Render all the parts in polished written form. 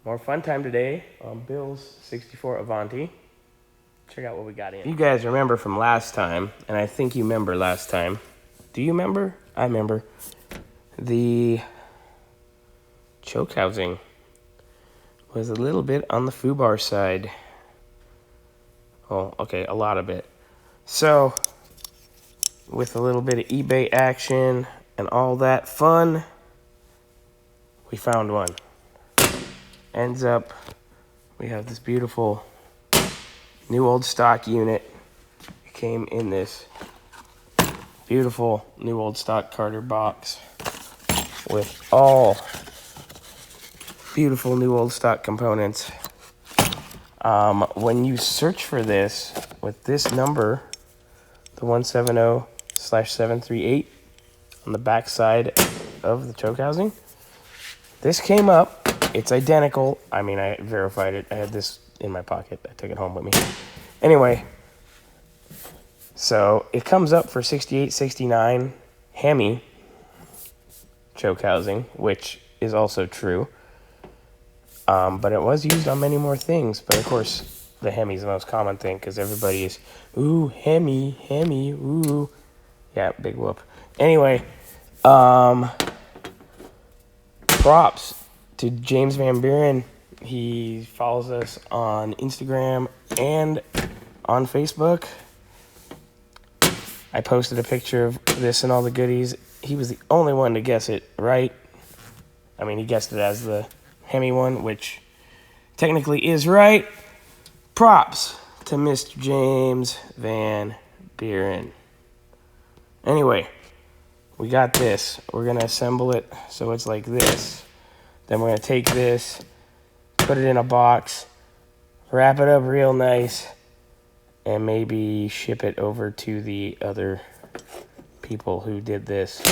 More fun time today on Bill's 64 Avanti. Check out what we got in. You guys remember from last time, and I think you remember last time. Do you remember? I remember. The choke housing was a little bit on the foobar side. Oh, okay, a lot of it. So, with a little bit of eBay action and all that fun, we found one. Ends up, we have this beautiful new old stock unit. It came in this beautiful new old stock Carter box with all beautiful new old stock components. When you search for this with this number, the 170/738 on the back side of the choke housing, this came up. It's identical. I mean, I verified it. I had this in my pocket. I took it home with me. Anyway, so it comes up for $68.69 Hemi choke housing, which is also true. But it was used on many more things. But of course, the Hemi's the most common thing because everybody is, ooh, Hemi, ooh. Yeah, big whoop. Anyway, props to James Van Buren. He follows us on Instagram and on Facebook. I posted a picture of this and all the goodies. He was the only one to guess it right. I mean, he guessed it as the Hemi one, which technically is right. Props to Mr. James Van Buren. Anyway, we got this. We're going to assemble it so it's like this. Then we're going to take this, put it in a box, wrap it up real nice, and maybe ship it over to the other people who did this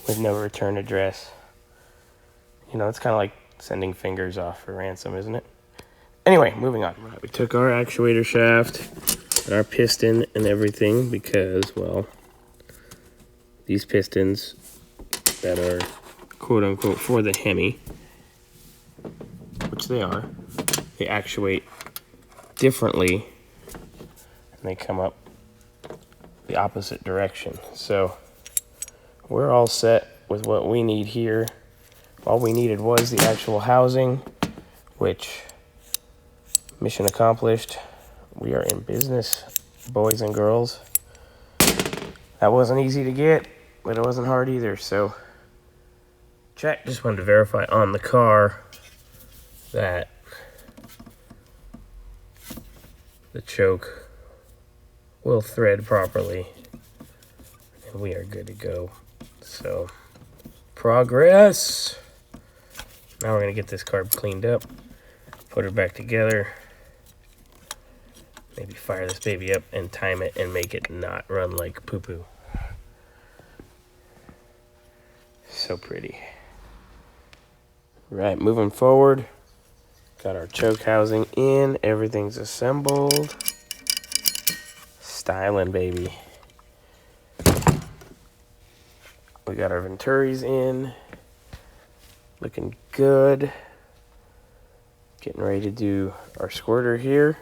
with no return address. You know, it's kind of like sending fingers off for ransom, isn't it? Anyway, moving on. Right, we took our actuator shaft, and our piston, and everything because, well, these pistons that are quote-unquote for the Hemi, which they are, they actuate differently, and they come up the opposite direction. So we're all set with what we need here. All we needed was the actual housing, which, mission accomplished. We are in business, boys and girls. That wasn't easy to get, but it wasn't hard either, so check. Just wanted to verify on the car that the choke will thread properly, and we are good to go. So, progress. Now we're going to get this carb cleaned up, put it back together, maybe fire this baby up and time it and make it not run like poo-poo. So pretty. Right, moving forward, got our choke housing in, everything's assembled. Styling, baby. We got our Venturis in, looking good. Getting ready to do our squirter here.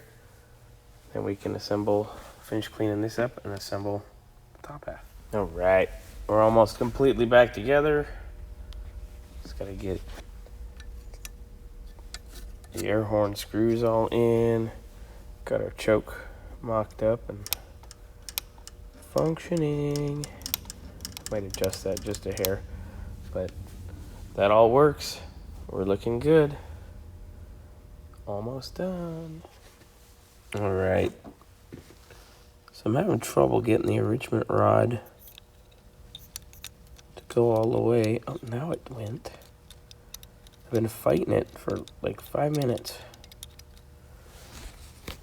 Then we can finish cleaning this up and assemble the top half. All right, we're almost completely back together. Just gotta get the air horn screws all in. Got our choke mocked up and functioning. Might adjust that just a hair, but that all works. We're looking good. Almost done. All right. So I'm having trouble getting the enrichment rod to go all the way. Oh, now it went. I've been fighting it for like 5 minutes.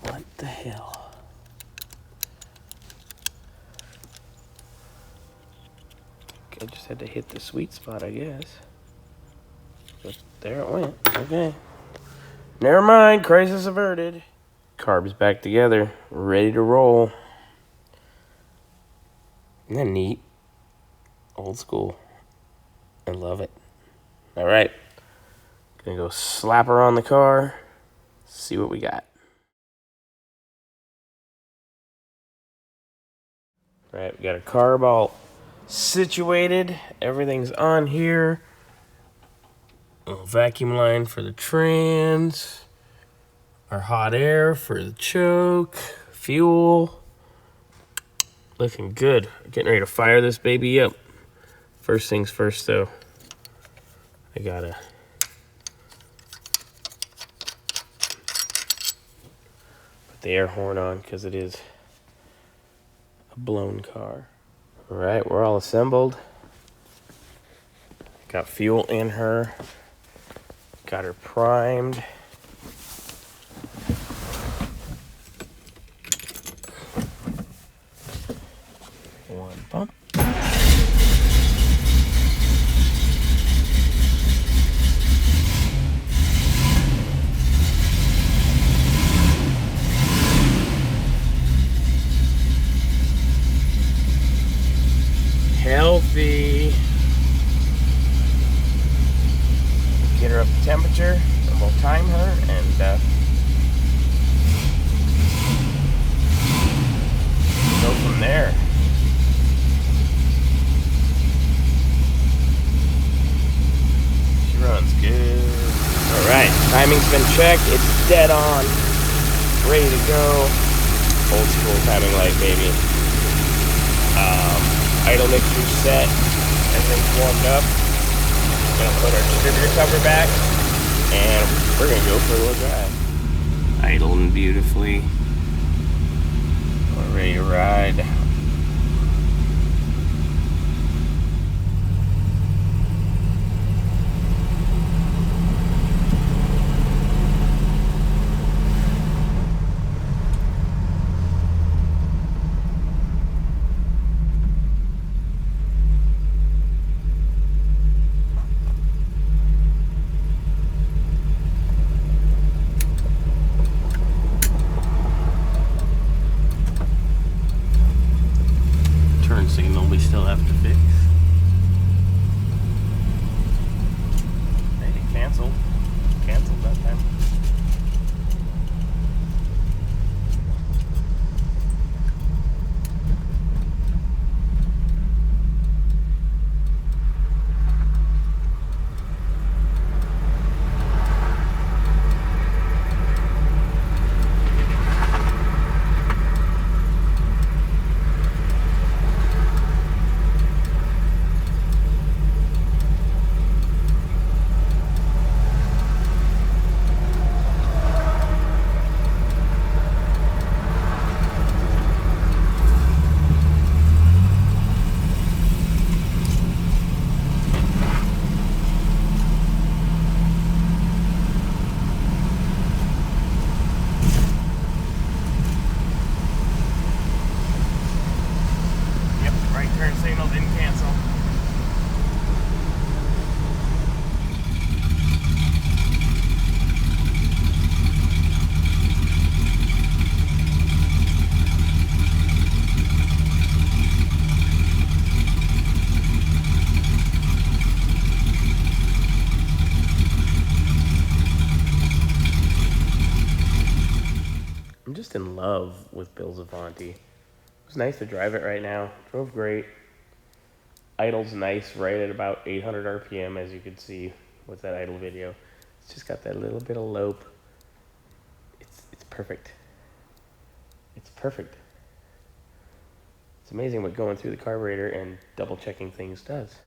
What the hell? I just had to hit the sweet spot, I guess. But there it went. Okay. Never mind. Crisis averted. Carb's back together. Ready to roll. Isn't that neat? Old school. I love it. All right. Gonna go slap her on the car, see what we got. All right, we got a carb all situated. Everything's on here. A little vacuum line for the trans. Our hot air for the choke. Fuel. Looking good. Getting ready to fire this baby up. First things first, though. I gotta put the air horn on because it is a blown car. All right, we're all assembled. Got fuel in her. Got her primed. One pump. Healthy. Get her up to temperature, and we'll time her, and go from there. She runs good. All right, timing's been checked. It's dead on, ready to go. Old school timing light, baby. Idle mixture set. Everything's warmed up. Gonna put our distributor cover back, and we're gonna go for a little drive. Idling beautifully. We're ready to ride. Signal we still have to fix. Hey, canceled. Canceled that time. Turn signal didn't cancel. I'm just in love with Bill's Avanti. It's nice to drive it right now. Drove great. Idle's nice, right at about 800 RPM, as you can see with that idle video. It's just got that little bit of lope. It's perfect. It's perfect. It's amazing what going through the carburetor and double checking things does.